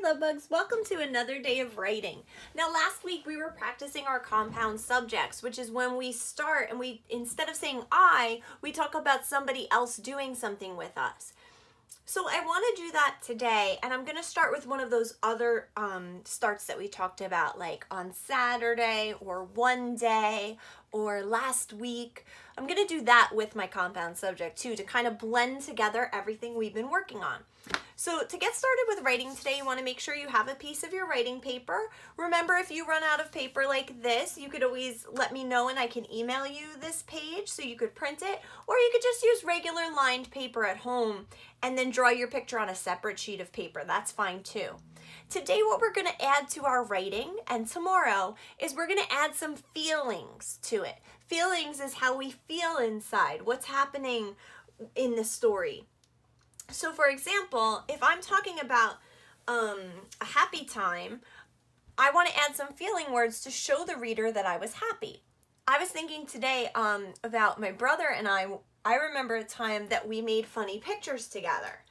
love bugs, welcome to another day of writing. Now last week we were practicing our compound subjects, which is when we start and we, instead of saying I, we talk about somebody else doing something with us. So I want to do that today, and I'm going to start with one of those other starts that we talked about, like on Saturday or one day or last week. I'm going to do that with my compound subject too, to kind of blend together everything we've been working on. So to get started with writing today, you want to make sure you have a piece of your writing paper. Remember, if you run out of paper like this, you could always let me know and I can email you this page so you could print it, or you could just use regular lined paper at home and then draw your picture on a separate sheet of paper. That's fine too. Today what we're going to add to our writing, and tomorrow, is we're going to add some feelings to it. Feelings is how we feel inside, what's happening in the story. So for example, if I'm talking about a happy time, I want to add some feeling words to show the reader that I was happy. I was thinking today about my brother and I remember a time that we made funny pictures together.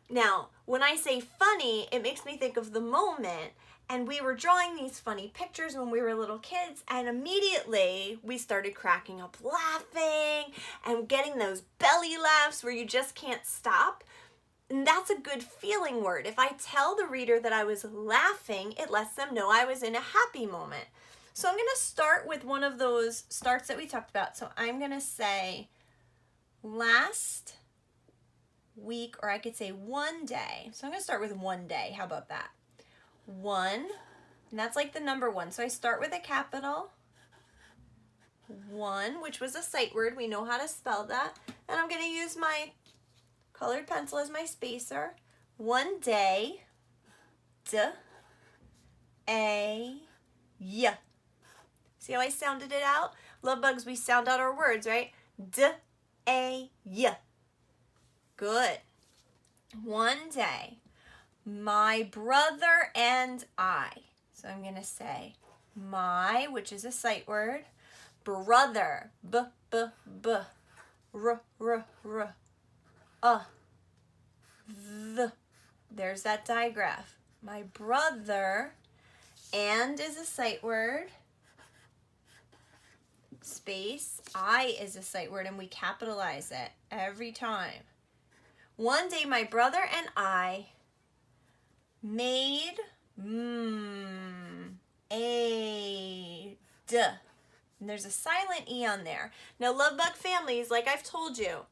Now, when I say funny, it makes me think of the moment, and we were drawing these funny pictures when we were little kids, and immediately we started cracking up laughing and getting those belly laughs where you just can't stop. And that's a good feeling word. If I tell the reader that I was laughing, it lets them know I was in a happy moment. So I'm going to start with one of those starts that we talked about. So I'm going to say last week, or I could say one day. So I'm going to start with one day. How about that? One, and that's like the number one. So I start with a capital one, which was a sight word. We know how to spell that. And I'm going to use my colored pencil as my spacer. One day, D-A-Y. See how I sounded it out? Love bugs, we sound out our words, right? D-A-Y. Good. One day, my brother and I. So I'm going to say my, which is a sight word, brother, b-b-b, r-r-r, the. There's that digraph. My brother, and is a sight word, space, I is a sight word, and we capitalize it every time. One day my brother and I made a d. And there's a silent E on there. Now love bug families, like I've told you,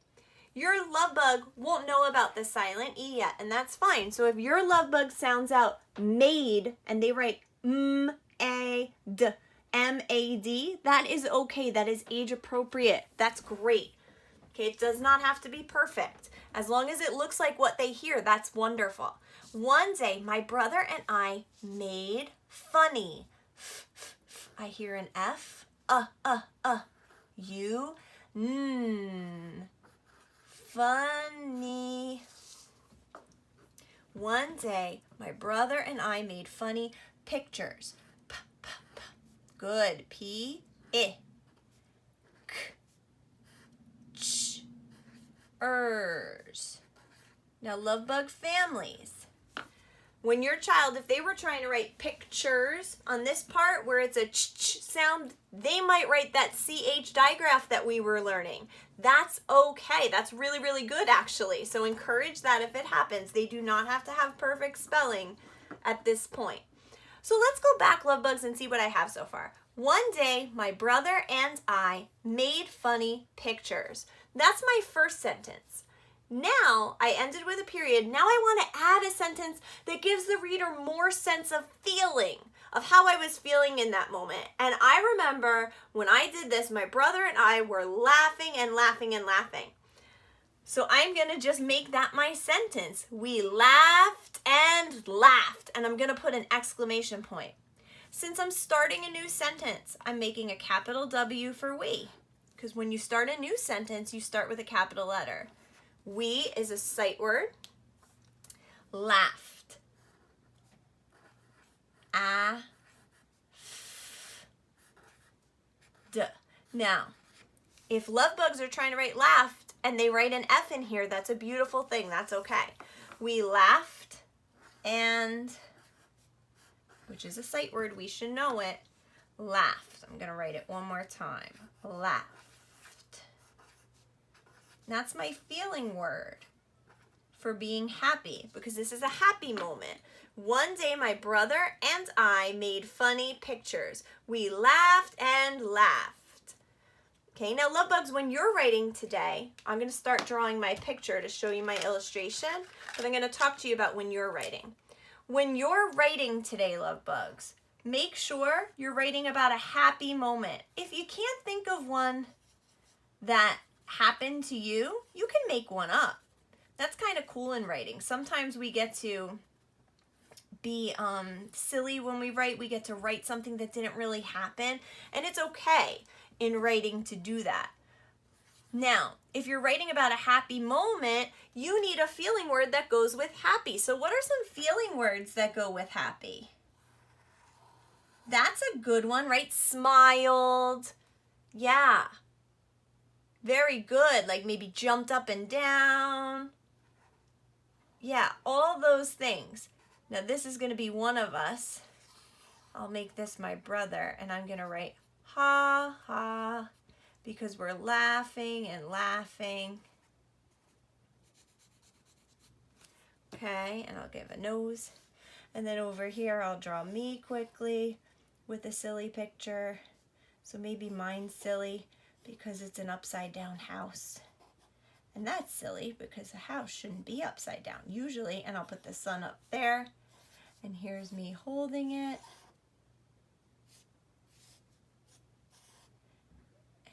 your love bug won't know about the silent E yet, and that's fine. So if your love bug sounds out made and they write M-A-D, M-A-D, that is okay. That is age appropriate. That's great. Okay, it does not have to be perfect. As long as it looks like what they hear, that's wonderful. One day, my brother and I made funny. I hear an F. You. Funny. One day, my brother and I made funny pictures. Good. P-I. K-ch-ers. Now, love bug families. When your child, if they were trying to write pictures on this part where it's a ch sound, they might write that CH digraph that we were learning. That's okay. That's really, really good, actually. So encourage that if it happens. They do not have to have perfect spelling at this point. So let's go back, love bugs, and see what I have so far. One day, my brother and I made funny pictures. That's my first sentence. Now, I ended with a period. Now I want to add a sentence that gives the reader more sense of feeling, of how I was feeling in that moment. And I remember when I did this, my brother and I were laughing and laughing and laughing. So I'm going to just make that my sentence. We laughed and laughed. And I'm going to put an exclamation point. Since I'm starting a new sentence, I'm making a capital W for we. Because when you start a new sentence, you start with a capital letter. We is a sight word. Laughed. Now, if love bugs are trying to write laughed and they write an F in here, that's a beautiful thing. That's okay. We laughed and which is a sight word, we should know it. Laughed. I'm going to write it one more time. Laughed. That's my feeling word for being happy, because this is a happy moment. One day my brother and I made funny pictures. We laughed and laughed. Okay, now love bugs, when you're writing today, I'm going to start drawing my picture to show you my illustration, but I'm going to talk to you about when you're writing. When you're writing today, love bugs, make sure you're writing about a happy moment. If you can't think of one that happened to you, you can make one up. That's kind of cool in writing. Sometimes we get to be silly when we write. We get to write something that didn't really happen, and it's okay in writing to do that. Now, if you're writing about a happy moment, you need a feeling word that goes with happy. So what are some feeling words that go with happy? That's a good one, right? Smiled. Yeah. Very good. Like maybe jumped up and down. Yeah, all those things. Now this is going to be one of us. I'll make this my brother, and I'm going to write ha ha, because we're laughing and laughing. Okay, and I'll give a nose. And then over here I'll draw me quickly with a silly picture. So maybe mine's silly because it's an upside down house. And that's silly because a house shouldn't be upside down usually. And I'll put the sun up there. And here's me holding it.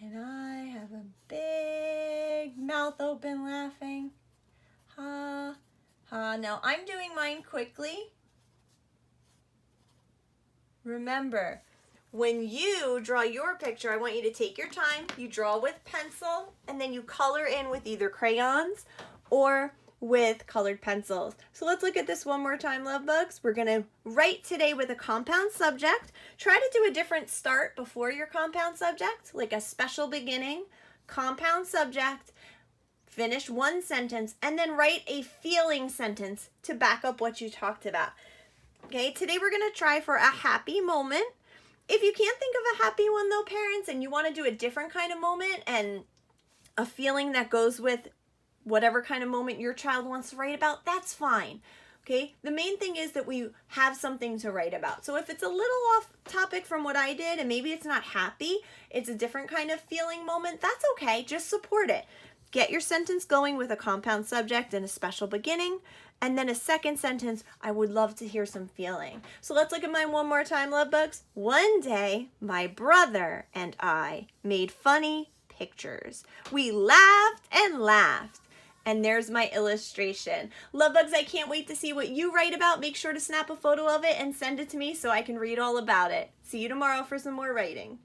And I have a big mouth open laughing. Ha, ha. Now I'm doing mine quickly. Remember, when you draw your picture, I want you to take your time. You draw with pencil, and then you color in with either crayons or with colored pencils. So let's look at this one more time, love bugs. We're going to write today with a compound subject. Try to do a different start before your compound subject, like a special beginning, compound subject, finish one sentence, and then write a feeling sentence to back up what you talked about. Okay, today we're going to try for a happy moment. If you can't think of a happy one though, parents, and you want to do a different kind of moment and a feeling that goes with whatever kind of moment your child wants to write about, that's fine. Okay, the main thing is that we have something to write about. So if it's a little off topic from what I did and maybe it's not happy, it's a different kind of feeling moment, that's okay. Just support it. Get your sentence going with a compound subject and a special beginning, and then a second sentence, I would love to hear some feeling. So let's look at mine one more time, love bugs. One day, my brother and I made funny pictures. We laughed and laughed. And there's my illustration. Love bugs, I can't wait to see what you write about. Make sure to snap a photo of it and send it to me so I can read all about it. See you tomorrow for some more writing.